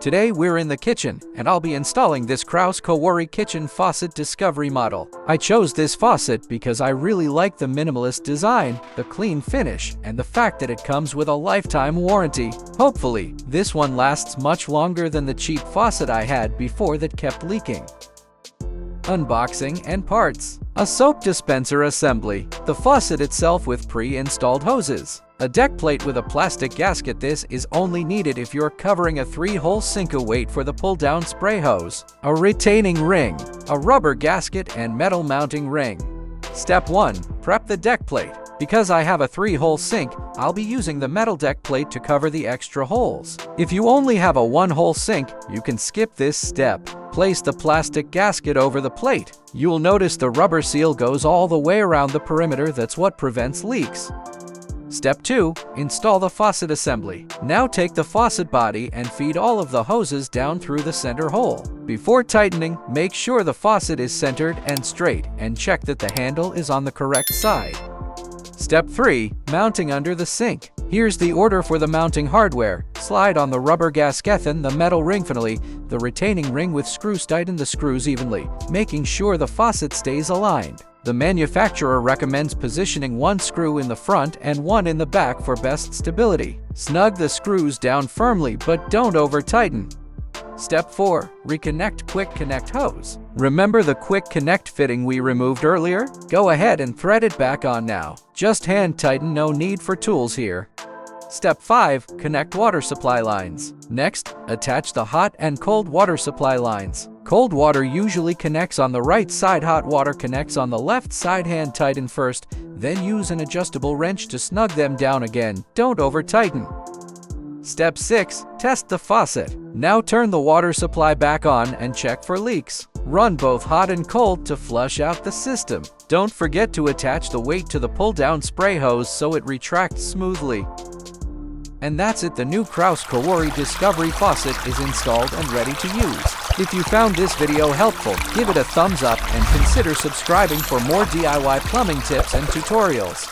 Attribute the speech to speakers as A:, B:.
A: Today we're in the kitchen, and I'll be installing this Kohler kitchen faucet discovery model. I chose this faucet because I really like the minimalist design, the clean finish, and the fact that it comes with a lifetime warranty. Hopefully, this one lasts much longer than the cheap faucet I had before that kept leaking. Unboxing and parts. A soap dispenser assembly. The faucet itself with pre-installed hoses. A deck plate with a plastic gasket. This is only needed if you're covering a 3-hole sink. Weight for the pull-down spray hose. A retaining ring. A rubber gasket and metal mounting ring. Step 1. Prep the deck plate. Because I have a 3-hole sink, I'll be using the metal deck plate to cover the extra holes. If you only have a 1-hole sink, you can skip this step. Place the plastic gasket over the plate. You'll notice the rubber seal goes all the way around the perimeter. That's what prevents leaks. Step 2. Install the faucet assembly. Now take the faucet body and feed all of the hoses down through the center hole. Before tightening, make sure the faucet is centered and straight, and check that the handle is on the correct side. Step 3. Mounting under the sink. Here's the order for the mounting hardware. Slide on the rubber gasket and the metal ring. Finally, the retaining ring with screws. Tighten the screws evenly, making sure the faucet stays aligned. The manufacturer recommends positioning 1 screw in the front and 1 in the back for best stability. Snug the screws down firmly, but don't over-tighten. Step 4. Reconnect quick connect hose. Remember the quick connect fitting we removed earlier? Go ahead and thread it back on now. Just hand tighten, no need for tools here. Step 5. Connect water supply lines. Next, attach the hot and cold water supply lines. Cold water usually connects on the right side, hot water connects on the left side. Hand tighten first, then use an adjustable wrench to snug them down again. Don't over-tighten. Step 6. Test the faucet. Now turn the water supply back on and check for leaks. Run both hot and cold to flush out the system. Don't forget to attach the weight to the pull-down spray hose so it retracts smoothly. And that's it, the new Kohler Discovery Faucet is installed and ready to use. If you found this video helpful, give it a thumbs up and consider subscribing for more DIY plumbing tips and tutorials.